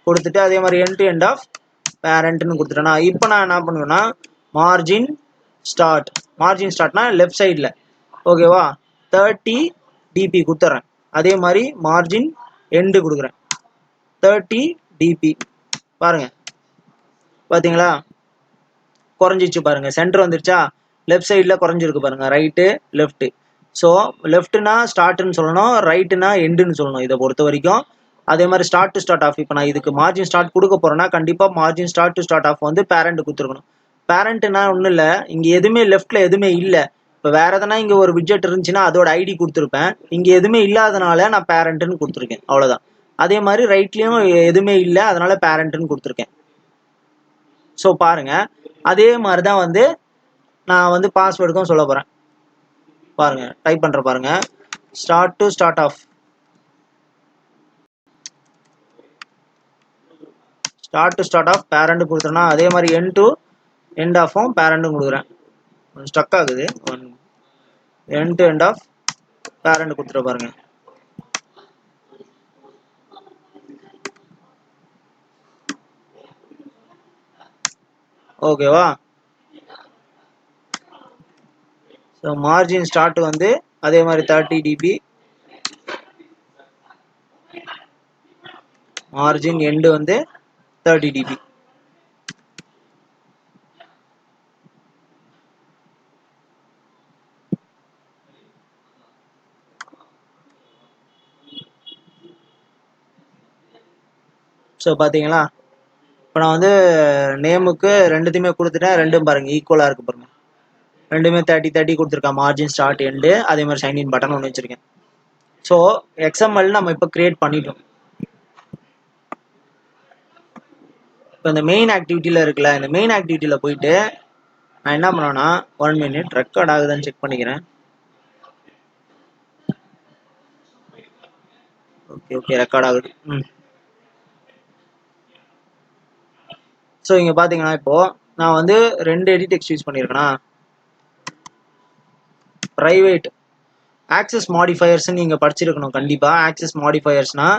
கொடுத்துட்டு அதே மாதிரி எண்ட் டு எண்ட் ஆஃப் பேரண்ட்னு கொடுத்துட்டேன்னா, இப்போ நான் என்ன பண்ணுவேன்னா மார்ஜின் ஸ்டார்ட், மார்ஜின் ஸ்டார்ட்னா லெஃப்ட் சைடில். ஓகேவா. 30 dp கொடுத்துட்றேன். அதே மாதிரி மார்ஜின் எண்டு கொடுக்குறேன் 30 dp. பாருங்க, பாத்தீங்களா குறைஞ்சிச்சு பாருங்க, சென்டர் வந்துருச்சா. லெஃப்ட் சைடில் குறைஞ்சிருக்கு பாருங்க, ரைட்டு லெஃப்ட். ஸோ லெஃப்ட்னா ஸ்டார்ட்னு சொல்லணும், ரைட்டுனா எண்டுன்னு சொல்லணும் இதை பொறுத்த வரைக்கும். அதே மாதிரி ஸ்டார்ட் டு ஸ்டார்ட் ஆஃப், இப்போ நான் இதுக்கு மார்ஜின் ஸ்டார்ட் கொடுக்க போறேன்னா கண்டிப்பாக margin start to start of வந்து பேரண்ட் கொடுத்துருக்கணும். பேரண்ட்னா ஒன்றும் இல்லை, இங்கே எதுவுமே லெஃப்ட்ல எதுவுமே இல்லை. இப்போ வேற எதனா இங்கே ஒரு விட்ஜெட் இருந்துச்சுன்னா அதோட ஐடி கொடுத்துருப்பேன். இங்கே எதுவுமே இல்லாதனால நான் பேரண்ட்னு கொடுத்துருக்கேன், அவ்வளோதான். அதே மாதிரி ரைட்லேயும் எதுவுமே இல்லை, அதனால பேரண்ட்னு கொடுத்துருக்கேன். ஸோ பாருங்க, அதே மாதிரி தான் வந்து நான் வந்து பாஸ்வேர்டுக்கும் சொல்ல போறேன். பாருங்க, டைப் பண்ற பாருங்க, start to start of, start to start of parent கொடுத்துறேன்னா அதே மாதிரி எண்ட் டு எண்ட் ஆஃபும் பேரண்ட்டும் கொடுக்குறேன். ஸ்டக் ஆகுது. end to end of parent கொடுத்துட்டு பாருங்க. ஓகேவா? ஸோ மார்ஜின் ஸ்டார்ட் வந்து அதே மாதிரி 30 dB, மார்ஜின் எண்டு வந்து 30 dB. ஸோ பார்த்தீங்களா, இப்போ நான் வந்து நேமுக்கு ரெண்டுத்தையுமே கொடுத்துட்டேன். ரெண்டும் பாருங்க ஈக்குவலாக இருக்கு பாருங்க. ரெண்டுமே 30 கொடுத்துருக்கேன். மார்ஜின் ஸ்டார்ட் எண்டு, அதே மாதிரி சைன்இன் பட்டன் ஒன்று வச்சிருக்கேன். ஸோ XML நம்ம இப்போ கிரியேட் பண்ணிட்டோம். இப்போ இந்த மெயின் ஆக்டிவிட்டியில் இருக்குல்ல, இந்த மெயின் ஆக்டிவிட்டியில் போயிட்டு நான் என்ன பண்ணேன்னா 1 minute ரெக்கார்ட் ஆகுதுன்னு செக் பண்ணிக்கிறேன். ஓகே ரெக்கார்ட் ஆகுது. ஸோ இங்கே பார்த்தீங்கன்னா இப்போ நான் வந்து 2 எடிட் டெக்ஸ்ட் யூஸ் பண்ணியிருக்கேனா. ப்ரைவேட் ஆக்சஸ் மாடிஃபயர்ஸ்ன்னு நீங்கள் படிச்சிருக்கணும் கண்டிப்பாக. ஆக்சஸ் மாடிஃபயர்ஸ்னா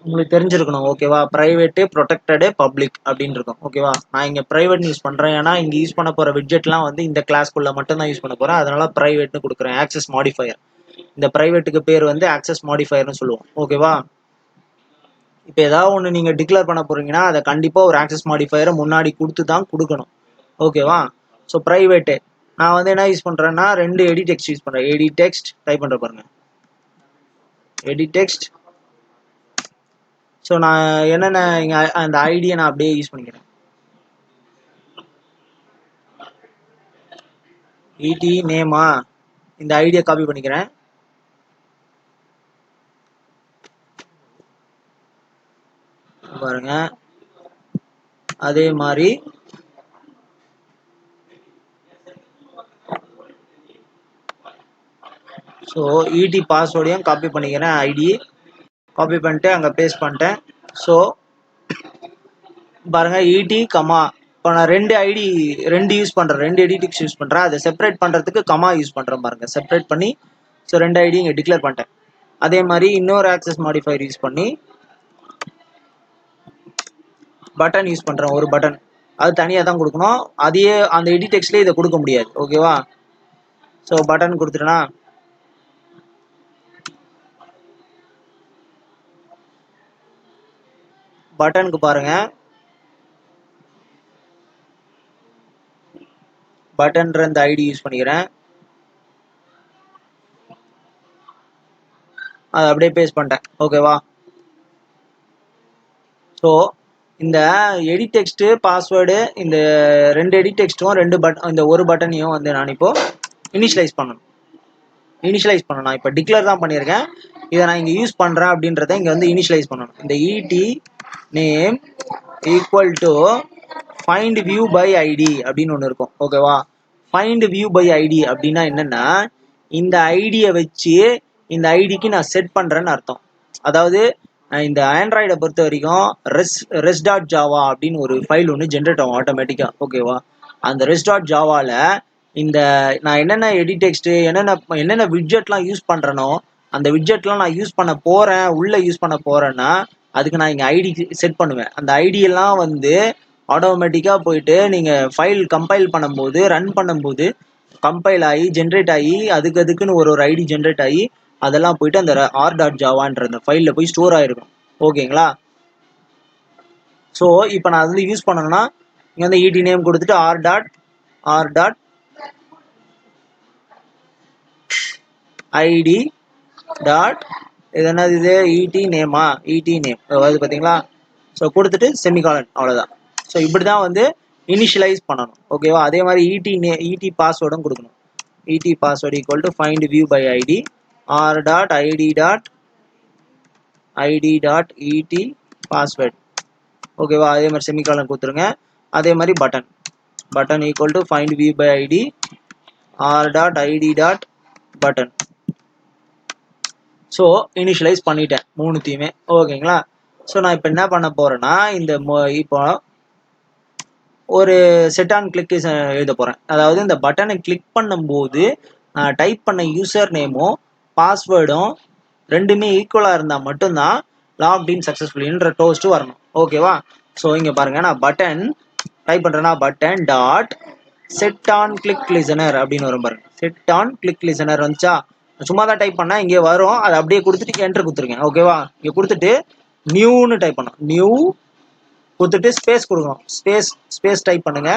உங்களுக்கு தெரிஞ்சிருக்கணும். ஓகேவா? ப்ரைவேட்டு, ப்ரொடெக்டடு, பப்ளிக் அப்படின்னு இருக்கும். ஓகேவா? நான் இங்கே ப்ரைவேட் யூஸ் பண்ணுறேன். ஏன்னா இங்கே யூஸ் பண்ண போகிற விட்ஜெட்லாம் வந்து இந்த கிளாஸ்க்குள்ளே மட்டும் தான் யூஸ் பண்ண போகிறேன். அதனால ப்ரைவேட்னு கொடுக்குறேன். ஆக்சஸ் மாடிஃபயர், இந்த ப்ரைவேட்டுக்கு பேர் வந்து ஆக்சஸ் மாடிஃபயர்னு சொல்லுவோம். ஓகேவா? இப்போ ஏதாவது ஒன்று நீங்கள் டிக்ளேர் பண்ண போகிறீங்கன்னா அதை கண்டிப்பாக ஒரு ஆக்சஸ் மாடிஃபயரை முன்னாடி கொடுத்து தான் கொடுக்கணும். ஓகேவா? ஸோ ப்ரைவேட்டு நான் வந்து என்ன யூஸ் பண்ணுறேன்னா 2 எடிட் டெக்ஸ்ட் யூஸ் பண்ணுறேன். எடிட் டெக்ஸ்ட் டைப் பண்ணுற பாருங்க, எடிட் டெக்ஸ்ட். ஸோ நான் என்னென்ன இங்கே அந்த ஐடியை நான் அப்படியே யூஸ் பண்ணிக்கிறேன். இடி நேமா, இந்த ஐடியா காப்பி பண்ணிக்கிறேன். பாருங்க அதே மாதிரி ஸோ இடி பாஸ்வேர்டையும் காப்பி பண்ணிக்கிறேன். ஐடி காப்பி பண்ணிட்டு அங்கே பேஸ்ட் பண்ணிட்டேன். ஸோ பாருங்க இடி கமா, இப்போ நான் 2 ஐடி 2 யூஸ் பண்ணுறேன், 2 எடிட்டிக்ஸ் யூஸ் பண்ணுறேன். அதை செப்பரேட் பண்ணுறதுக்கு கமா யூஸ் பண்ணுறேன் பாருங்க. செப்பரேட் பண்ணி ஸோ 2 ஐடி இங்கே டிக்ளேர் பண்ணிட்டேன். அதே மாதிரி இன்னொரு ஆக்சஸ் மாடிஃபயர் யூஸ் பண்ணி பட்டன் யூஸ் பண்ணுறேன். ஒரு பட்டன் அது தனியாக தான் கொடுக்கணும். அதையே அந்த எடிட் டெக்ஸ்ட்லேயே இதை கொடுக்க முடியாது. ஓகேவா? ஸோ பட்டன் கொடுத்துட்டேன்னா பட்டனுக்கு பாருங்க, பட்டன்ற இந்த ஐடி யூஸ் பண்ணிக்கிறேன். அதை அப்படியே பேஸ்ட் பண்ணிட்டேன். ஓகேவா? ஸோ இந்த எடிட் டெக்ஸ்ட்டு பாஸ்வேர்டு, இந்த 2 எடிட் டெக்ஸ்ட்டும் 2 இந்த ஒரு பட்டனையும் வந்து நான் இப்போ இனிஷியலைஸ் பண்ணணும். நான் இப்போ டிக்ளேர் தான் பண்ணியிருக்கேன். இதை நான் இங்கே யூஸ் பண்ணுறேன் அப்படின்றத இங்கே வந்து இனிஷியலைஸ் பண்ணணும். இந்த ET name equal to find view by ID அப்படின்னு ஒன்று இருக்கும். ஓகேவா? ஃபைண்ட் வியூ பை ஐடி அப்படின்னா என்னென்னா, இந்த ஐடியை வச்சு இந்த ஐடிக்கு நான் செட் பண்ணுறேன்னு அர்த்தம். அதாவது இந்த ஆண்ட்ராய்டை பொறுத்த வரைக்கும் res.java அப்படின்னு ஒரு ஃபைல் ஒன்று ஜென்ரேட் ஆகும் ஆட்டோமேட்டிக்காக. ஓகேவா? அந்த res.javaவில் இந்த நான் என்னென்ன எடிட் டெக்ஸ்ட்டு என்னென்ன விட்ஜெட்லாம் யூஸ் பண்ணுறனோ அந்த விட்ஜெட்லாம் நான் யூஸ் பண்ண போகிறேன், உள்ளே யூஸ் பண்ண போகிறேன்னா அதுக்கு நான் இங்கே ஐடி செட் பண்ணுவேன். அந்த ஐடியெல்லாம் வந்து ஆட்டோமேட்டிக்காக போயிட்டு நீங்கள் ஃபைல் கம்பைல் பண்ணும்போது, ரன் பண்ணும்போது கம்பைல் ஆகி ஜென்ரேட் ஆகி அதுக்குன்னு ஒரு ஐடி ஜென்ரேட் ஆகி அதெல்லாம் போயிட்டு அந்த r.javaன்ற அந்த ஃபைலில் போய் ஸ்டோர் ஆகிருக்கும். ஓகேங்களா? ஸோ இப்போ நான் வந்து யூஸ் பண்ணணும்னா இங்கே வந்து இடி நேம் கொடுத்துட்டு r. id டாட் இது என்னது, இது இடி நேமா, இடி நேம் அது பார்த்தீங்களா? ஸோ கொடுத்துட்டு செமிகாலன், அவ்வளோதான். ஸோ இப்படி தான் வந்து இனிஷியலைஸ் பண்ணணும். ஓகேவா? அதே மாதிரி இடி பாஸ்வேர்டும் கொடுக்கணும். ET password equal to find view by ID r.id.id.id ET password. ஓகேவா? அதே மாதிரி செமிகாலன் கொடுத்துருங்க. அதே மாதிரி button equal to find view by ID r.id.button. So initialize பண்ணிட்டேன் மூணுத்தையுமே. ஓகேங்களா? ஸோ நான் இப்போ என்ன பண்ண போகிறேன்னா இப்போ ஒரு செட் ஆன் கிளிக் எழுத போகிறேன். அதாவது இந்த பட்டனை கிளிக் பண்ணும்போது டைப் பண்ண யூசர் நேமும் பாஸ்வேர்டும் ரெண்டுமே ஈக்குவலாக இருந்தால் மட்டும்தான் லாக்இன் சக்ஸஸ்ஃபுல்லின்ற டோஸ்ட்டு வரணும். ஓகேவா? ஸோ இங்கே பாருங்கள், நான் பட்டன் டைப் பண்ணுறேன்னா button dot set on click listener அப்படின்னு வரும் பாருங்க. செட் ஆன் கிளிக் லிசனர் வந்துச்சா? சும்மா தான் டைப் பண்ணால் இங்கே வரும். அதை அப்படியே கொடுத்துட்டு என்ட்ரு கொடுத்துருங்க. ஓகேவா? இங்கே கொடுத்துட்டு நியூன்னு டைப் பண்ணணும். நியூ கொடுத்துட்டு ஸ்பேஸ் கொடுக்கணும். ஸ்பேஸ் டைப் பண்ணுங்க.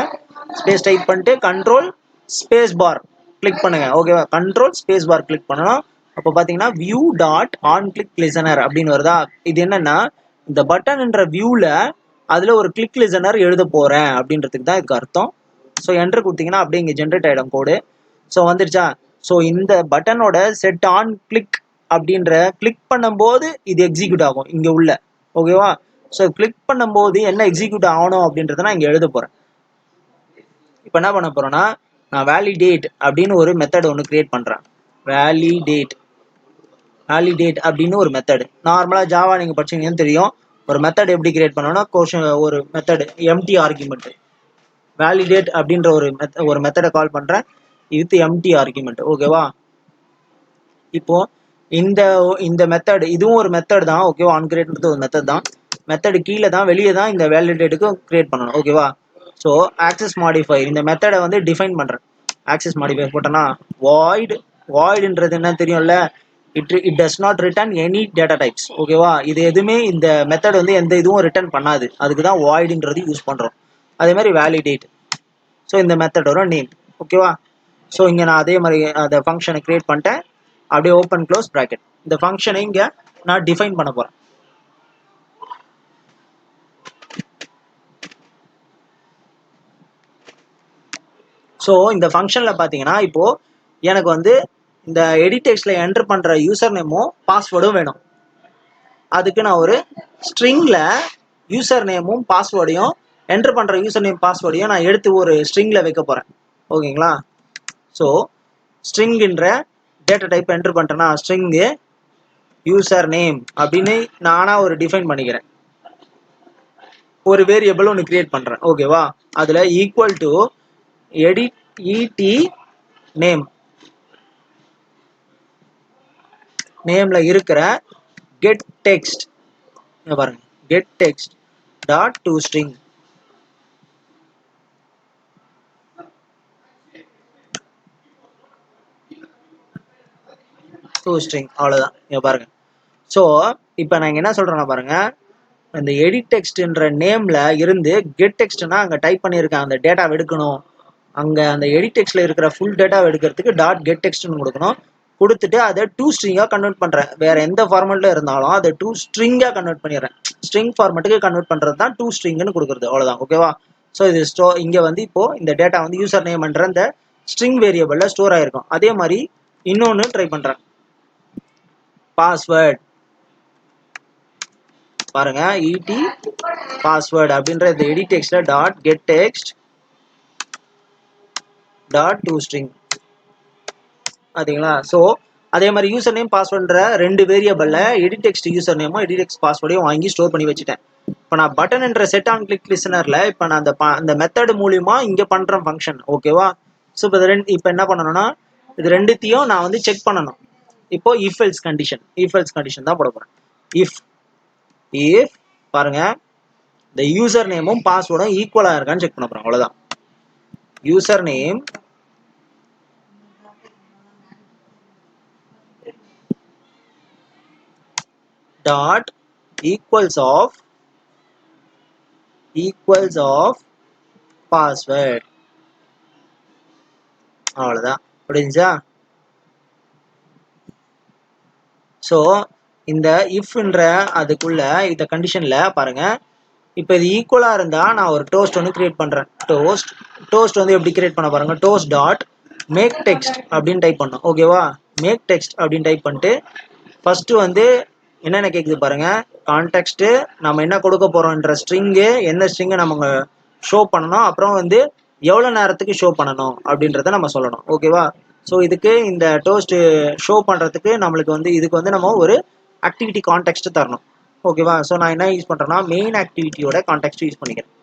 ஸ்பேஸ் டைப் பண்ணிட்டு கண்ட்ரோல் ஸ்பேஸ் பார் கிளிக் பண்ணுங்க. ஓகேவா? கண்ட்ரோல் ஸ்பேஸ் பார் கிளிக் பண்ணணும். அப்போ பார்த்தீங்கன்னா view dot on click listener அப்படின்னு வருதா? இது என்னன்னா, இந்த பட்டன்ன்ற வியூவில் அதில் ஒரு கிளிக் லிசனர் எழுத போகிறேன் அப்படின்றதுக்கு தான் இதுக்கு அர்த்தம். ஸோ என்ட்ரு கொடுத்தீங்கன்னா அப்படியே இங்கே ஜென்ரேட் ஆகிடும் கோடு. ஸோ வந்துருச்சா? ஸோ இந்த பட்டனோட செட் ஆன் கிளிக் அப்படின்ற கிளிக் பண்ணும்போது இது எக்ஸிக்யூட் ஆகும் இங்கே உள்ள. ஓகேவா? ஸோ கிளிக் பண்ணும்போது என்ன எக்ஸிக்யூட் ஆகணும் அப்படின்றத நான் இங்கே எழுத போகிறேன். இப்போ என்ன பண்ண போகிறேன்னா, நான் வேலிடேட் அப்படின்னு ஒரு மெத்தட் ஒன்று கிரியேட் பண்ணுறேன். வேலிடேட் அப்படின்னு ஒரு மெத்தடு. நார்மலாக ஜாவா நீங்கள் படிச்சீங்கன்னு தெரியும். ஒரு மெத்தட் எப்படி கிரியேட் பண்ணணும்னா, ஒரு மெத்தடு எம்டி ஆர்குமெண்ட் வேலிடேட் அப்படின்ற ஒரு மெத்தடை கால் பண்ணுறேன். இது எம்டி ஆர்குமெண்ட். ஓகேவா? இப்போ இந்த மெத்தட் இதுவும் ஒரு மெத்தட் தான். ஓகேவா? ஆன்கிரியேட்ன்றது ஒரு மெத்தட் தான். மெத்தடு கீழே தான் வெளியே தான் இந்த வேலிடேட்டுக்கு கிரியேட் பண்ணணும். ஓகேவா? ஸோ ஆக்சஸ் மாடிஃபையர் இந்த மெத்தடை வந்து டிஃபைன் பண்ணுறேன். ஆக்சஸ் மாடிஃபையர் போட்டோன்னா வாய்டுன்றது என்ன தெரியும்ல? It does not return any data types. ஓகேவா? இது எதுவுமே இந்த மெத்தட் வந்து எந்த இதுவும் ரிட்டர்ன் பண்ணாது. அதுக்கு தான் வாய்டுன்றது யூஸ் பண்ணுறோம். அதே மாதிரி வேலிடேட். ஸோ இந்த மெத்தடோட நேம். ஓகேவா? ஸோ இங்கே நான் அதே மாதிரி அந்த ஃபங்க்ஷனை கிரியேட் பண்ணிட்டேன். அப்படியே ஓப்பன் க்ளோஸ் ப்ராக்கெட். இந்த ஃபங்க்ஷனை இங்கே நான் டிஃபைன் பண்ண போகிறேன். ஸோ இந்த ஃபங்க்ஷனில் பார்த்தீங்கன்னா இப்போது எனக்கு வந்து இந்த எடிட் டெக்ஸ்ட்டில் என்ட்ரு பண்ணுற யூசர் நேமும் பாஸ்வேர்டும் வேணும். அதுக்கு நான் ஒரு ஸ்ட்ரிங்கில் யூசர் நேமும் பாஸ்வேர்டையும் என்ட்ரு பண்ணுற யூசர் நேம் பாஸ்வேர்டையும் நான் எடுத்து ஒரு ஸ்ட்ரிங்கில் வைக்க போகிறேன். ஓகேங்களா? ஸோ ஸ்ட்ரிங்குன்ற டேட்டா டைப் என்ட்ரு பண்ணுறேன்னா ஸ்ட்ரிங்கு யூசர் நேம் அப்படின்னு நானாக ஒரு டிஃபைன் பண்ணிக்கிறேன். ஒரு வேரியபிள் ஒன்று கிரியேட் பண்ணுறேன். ஓகேவா? அதில் ஈக்குவல் டு இடி நேமில் இருக்கிற கெட் டெக்ஸ்ட் பாருங்க. Get text dot to string. அவ்வளோதான். இங்கே பாருங்க. ஸோ இப்போ நான் என்ன சொல்கிறேன்னா பாருங்க, இந்த எடிட் டெக்ஸ்ட்ன்ற நேமில் இருந்து கெட் டெக்ஸ்ட்னா அங்கே டைப் பண்ணியிருக்கேன் அந்த டேட்டாவை எடுக்கணும். அங்கே அந்த எடிட் டெக்ஸ்ட்டில் இருக்கிற ஃபுல் டேட்டாவை எடுக்கிறதுக்கு டாட் கெட் டெக்ஸ்ட்னு கொடுக்கணும். கொடுத்துட்டு அதை டூ ஸ்ட்ரிங்காக கன்வெர்ட் பண்ணுறேன். வேறு எந்த ஃபார்மெட்டில் இருந்தாலும் அதை டூ ஸ்ட்ரிங்காக கன்வெர்ட் பண்ணிடுறேன். ஸ்ட்ரிங் ஃபார்மெட்டுக்கு கன்வெர்ட் பண்ணுறது தான் டூ ஸ்ட்ரிங்னு கொடுக்குறது. அவ்வளோதான். ஓகேவா? ஸோ இது இங்கே வந்து இப்போது இந்த டேட்டா வந்து யூசர் நேம்ன்ற இந்த ஸ்ட்ரிங் வேரியபிளில் ஸ்டோர் ஆகிருக்கும். அதே மாதிரி இன்னொன்று ட்ரை பண்ணுறேன். பாஸ்வேர்ட் பாருங்க. இடி பாஸ்வேர்ட் அப்படின்ற இந்த எடிட் டெக்ஸ்ட்ல dot get text dot to string. பார்த்தீங்களா? ஸோ அதே மாதிரி யூசர் நேம் பாஸ்வேர்டுன்ற ரெண்டு வேரியபிளில் எடிட் டெக்ஸ்ட் யூசர் நேமும் எடிட் டெக்ஸ்ட் பாஸ்வேர்டையும் வாங்கி ஸ்டோர் பண்ணி வச்சுட்டேன். இப்போ நான் பட்டன் என்ற செட் ஆன் கிளிக் லிசனரில் இப்போ நான் அந்த மெத்தட் மூலியமா இங்கே பண்ணுறேன் ஃபங்க்ஷன். ஓகேவா? ஸோ இப்போ என்ன பண்ணணும்னா இது ரெண்டுத்தையும் நான் வந்து செக் பண்ணணும். இப்போ இஃப் எல்ஸ் கண்டிஷன் தான் போட போகிறேன். இஃப் பாருங்க, இந்த யூசர் நேமும் பாஸ்வேர்டும் ஈக்குவலாக இருக்கான்னு செக் பண்ண போகிறோம். அவ்வளோதான். User name dot equals of password. அவ்வளோதான். புரிஞ்சா? ஸோ இந்த இஃப்ன்ற அதுக்குள்ள இந்த கண்டிஷனில் பாருங்க, இப்போ இது ஈக்குவலாக இருந்தால் நான் ஒரு டோஸ்ட் ஒன்று கிரியேட் பண்ணுறேன். டோஸ்ட் வந்து எப்படி கிரியேட் பண்ண பாருங்க. டோஸ்ட் டாட் மேக் டெக்ஸ்ட் அப்படின்னு டைப் பண்ணோம். ஓகேவா? மேக் டெக்ஸ்ட் அப்படின்னு டைப் பண்ணிட்டு ஃபர்ஸ்ட் வந்து என்னென்ன கேட்குது பாருங்க. கான்டெக்ஸ்ட், நம்ம என்ன கொடுக்க போறோம்ன்ற ஸ்ட்ரிங்கு, எந்த ஸ்ட்ரிங்கை நம்ம ஷோ பண்ணணும், அப்புறம் வந்து எவ்வளோ நேரத்துக்கு ஷோ பண்ணணும் அப்படின்றத நம்ம சொல்லணும். ஓகேவா? ஸோ இதுக்கு இந்த டோஸ்ட் ஷோ பண்ணுறதுக்கு நம்மளுக்கு வந்து இதுக்கு வந்து நம்ம ஒரு ஆக்டிவிட்டி கான்டெக்ஸ்ட் தரணும். ஓகேவா? ஸோ நான் என்ன யூஸ் பண்ணுறேன்னா மெயின் ஆக்டிவிட்டியோட கான்டெக்ஸ்ட் யூஸ் பண்ணிக்கிறேன்.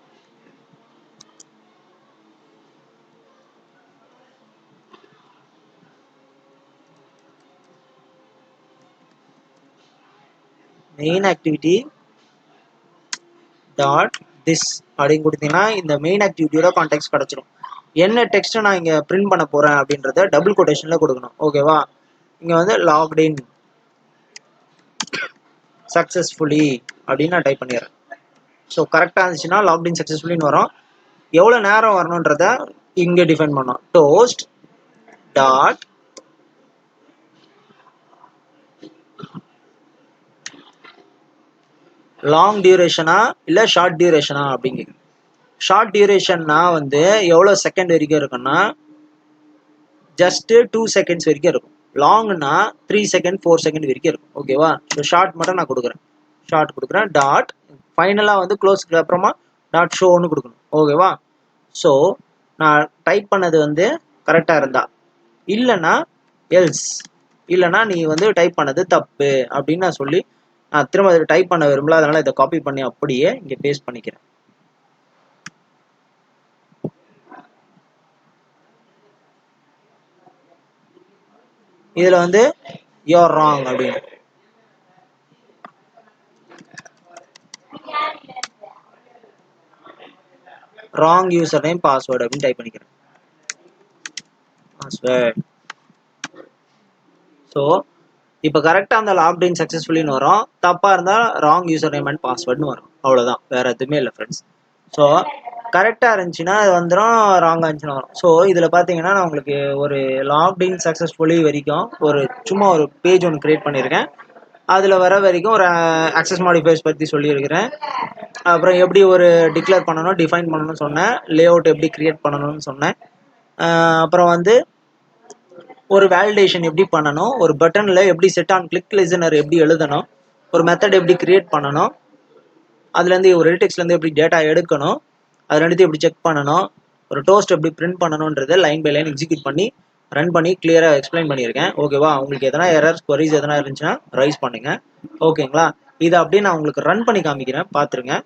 மெயின் ஆக்டிவிட்டி டாட் திஸ் அப்படின்னு கொடுத்தீங்கன்னா இந்த மெயின் ஆக்டிவிட்டியோட கான்டெக்ட் கிடச்சிடும். என்ன டெக்ஸ்ட்டை நான் இங்கே பிரிண்ட் பண்ண போகிறேன் அப்படின்றத டபுள் கொட்டேஷனில் கொடுக்கணும். ஓகேவா? இங்கே வந்து லாக்டின் சக்ஸஸ்ஃபுல்லி அப்படின்னு நான் டைப் பண்ணிடுறேன். ஸோ கரெக்டாக இருந்துச்சுன்னா லாக்டின் சக்ஸஸ்ஃபுல்லின்னு வரும். எவ்வளோ நேரம் வரணுன்றத இங்கே டிஃபைன் பண்ணோம். டோஸ்ட் டாட் லாங் டியூரேஷனா இல்லை ஷார்ட் டியூரேஷனா அப்படிங்கிறது. ஷார்ட் டியூரேஷன்னா வந்து எவ்வளோ செகண்ட் வரைக்கும் இருக்குன்னா ஜஸ்ட் 2 செகண்ட்ஸ் வரைக்கும் இருக்கும். லாங்னா 3 செகண்ட் 4 செகண்ட் வரைக்கும் இருக்கும். ஓகேவா? ஸோ ஷார்ட் மட்டும் நான் கொடுக்குறேன். ஷார்ட் கொடுக்குறேன். டாட் ஃபைனலாக வந்து க்ளோஸ்க்கு அப்புறமா டாட் ஷோன்னு கொடுக்கணும். ஓகேவா? ஸோ நான் டைப் பண்ணது வந்து கரெக்டாக இருந்தா, இல்லைன்னா எல்ஸ், இல்லைன்னா நீ வந்து டைப் பண்ணது தப்பு அப்படின்னு நான் சொல்லி நான் திரும்ப டைப் பண்ண விரும்பல. அதனால இதை காப்பி பண்ணி அப்படியே இங்கே பேஸ்ட் பண்ணிக்கிறேன். இதில் வந்து யூஆர் ராங் அப்படின்னு ராங் யூசர் நேம் பாஸ்வேர்டு அப்படின்னு டைப் பண்ணிக்கிறேன். பாஸ்வேர்ட். ஸோ இப்போ கரெக்டாக அந்த லாக்டின் சக்ஸஸ்ஃபுல்லின்னு வரும். தப்பாக இருந்தால் ராங் யூசர் நேம் அண்ட் பாஸ்வேர்டுன்னு வரும். அவ்வளோதான், வேறு எதுவுமே இல்லை ஃப்ரெண்ட்ஸ். ஸோ கரெக்டாக இருந்துச்சுன்னா அது வந்துடும், ராங்காக இருந்துச்சுன்னா வரும். ஸோ இதில் பார்த்தீங்கன்னா நான் உங்களுக்கு ஒரு லாக்டின் சக்ஸஸ்ஃபுல்லி வரைக்கும் ஒரு சும்மா ஒரு பேஜ் ஒன்று க்ரியேட் பண்ணியிருக்கேன். அதில் வர வரைக்கும் ஒரு ஆக்சஸ் மாடிஃபைஸ் பற்றி சொல்லியிருக்கிறேன். அப்புறம் எப்படி ஒரு டிக்ளேர் பண்ணணும், டிஃபைன் பண்ணணும்னு சொன்னேன். லே அவுட் எப்படி க்ரியேட் பண்ணணும்னு சொன்னேன். அப்புறம் வந்து ஒரு வேலிடேஷன் எப்படி பண்ணணும், ஒரு பட்டனில் எப்படி செட் ஆன் கிளிக் லிசனர் எப்படி எழுதணும், ஒரு மெத்தட் எப்படி கிரியேட் பண்ணணும், அதுலேருந்து ஒரு எடிடெக்ஸ்லேருந்து எப்படி டேட்டா எடுக்கணும், அது ரெண்டுத்தையும் எப்படி செக் பண்ணணும், ஒரு டோஸ்ட் எப்படி பிரிண்ட் பண்ணணுன்றதை லைன் பை லைன் எக்ஸிக்யூட் பண்ணி ரன் பண்ணி கிளியராக எக்ஸ்பிளைன் பண்ணியிருக்கேன். ஓகேவா? உங்களுக்கு எதனா எரர்ஸ் குவரிஸ் எதனா இருந்துச்சுன்னா ரைஸ் பண்ணுங்க. ஓகேங்களா? இதை அப்படியே நான் உங்களுக்கு ரன் பண்ணி காமிக்கிறேன், பார்த்துருங்க.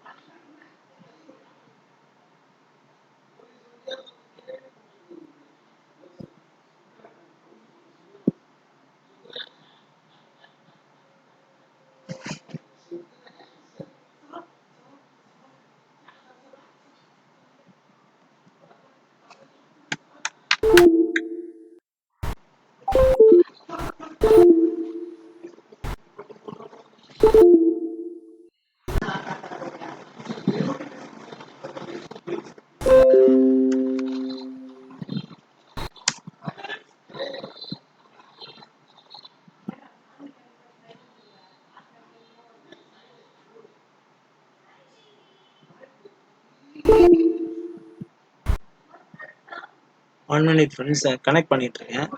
ஒன் மினிட் ஃப்ரெண்ட்ஸ், கனெக்ட் பண்ணிட்டு இருக்கேன்.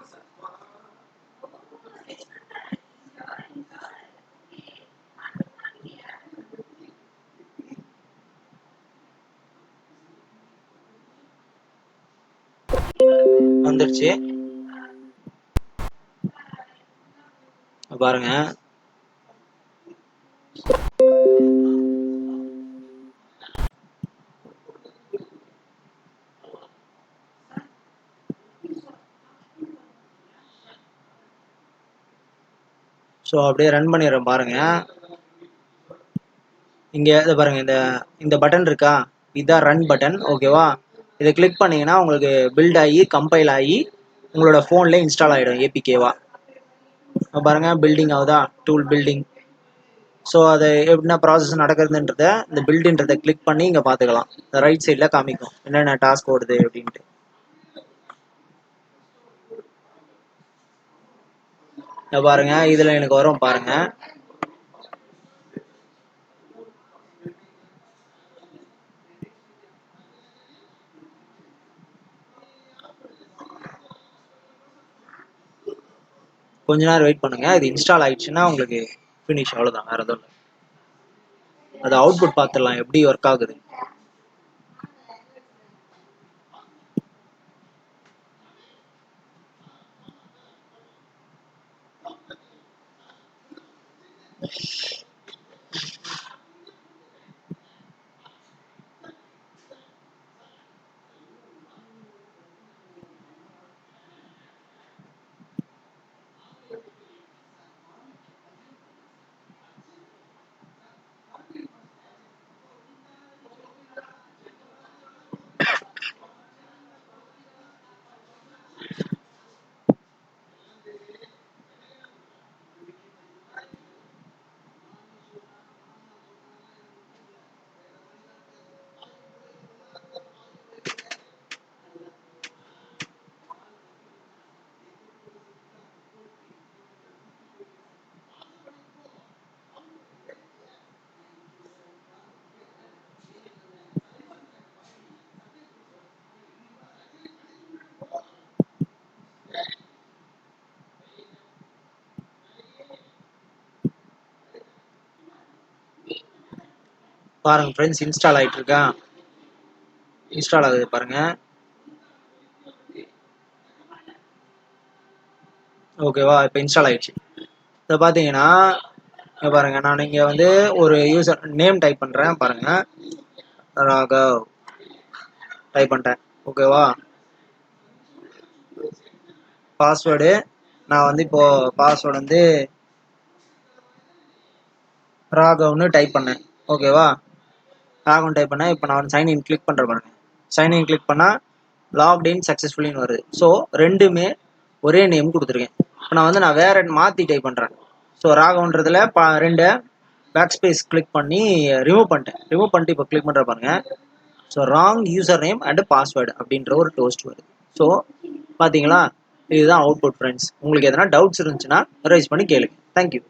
வந்துருச்சு பாருங்க. ஸோ அப்படியே ரன் பண்ணிடுறேன் பாருங்க. இங்கே இதை பாருங்க, இந்த பட்டன் இருக்கா, இதுதான் ரன் பட்டன். ஓகேவா? இதை கிளிக் பண்ணீங்கன்னா உங்களுக்கு பில்ட் ஆகி கம்பைல் ஆகி உங்களோட ஃபோனில் இன்ஸ்டால் ஆகிடும் ஏபிகேவா. பாருங்க, பில்டிங் ஆகுதா, டூல் பில்டிங். ஸோ அது எப்படின்னா ப்ராசஸ் நடக்குதுன்றத இந்த பில்டுன்றதை கிளிக் பண்ணி இங்கே பார்த்துக்கலாம். இந்த ரைட் சைடில் காமிக்கும் என்னென்ன டாஸ்க் ஓடுது அப்படின்ட்டு. பாருங்க, இதில் எனக்கு வரும் பாருங்க. கொஞ்ச நேரம் வெயிட் பண்ணுங்க, இது இன்ஸ்டால் ஆயிடுச்சுன்னா உங்களுக்கு ஃபினிஷ். அவ்வளோதான், வேற எதுவும் இல்லை. அது அவுட்புட் பார்த்துடலாம் எப்படி ஒர்க் ஆகுது. பாருங்க ஃப்ரெண்ட்ஸ், இன்ஸ்டால் ஆகிட்டு இருக்கா, இன்ஸ்டால் ஆகுது பாருங்க. ஓகேவா, இப்போ இன்ஸ்டால் ஆயிடுச்சு. இப்போ பார்த்தீங்கன்னா இங்கே பாருங்க, நான் இங்கே வந்து ஒரு யூசர் நேம் டைப் பண்ணுறேன் பாருங்க, ராகவ் டைப் பண்ணிட்டேன். ஓகேவா, பாஸ்வேர்டு நான் வந்து இப்போ பாஸ்வேர்டு வந்து ராகவ்னு டைப் பண்ணேன். ஓகேவா, ராகவன் டைப் பண்ணேன். இப்போ நான் வந்து சைன்இன் கிளிக் பண்ணுறேன் பாருங்க. சைன்இன் கிளிக் பண்ணால் லாக்இன் சக்ஸஸ்ஃபுல்லின்னு வருது. ஸோ ரெண்டுமே ஒரே நேம் கொடுத்துருக்கேன். இப்போ நான் வேற மாற்றி டைப் பண்ணுறேன். ஸோ ராகவன்றதுல ரெண்டு பேக் ஸ்பேஸ் கிளிக் பண்ணி ரிமூவ் பண்ணிட்டு இப்போ கிளிக் பண்ணுற பாருங்க. So wrong user name and password அப்படின்ற ஒரு டோஸ்ட் வருது. ஸோ பார்த்தீங்களா, இதுதான் அவுட்புட் ஃப்ரெண்ட்ஸ். உங்களுக்கு எதனா டவுட்ஸ் இருந்துச்சுன்னா ரைஸ் பண்ணி கேளுங்க. தேங்க்யூ.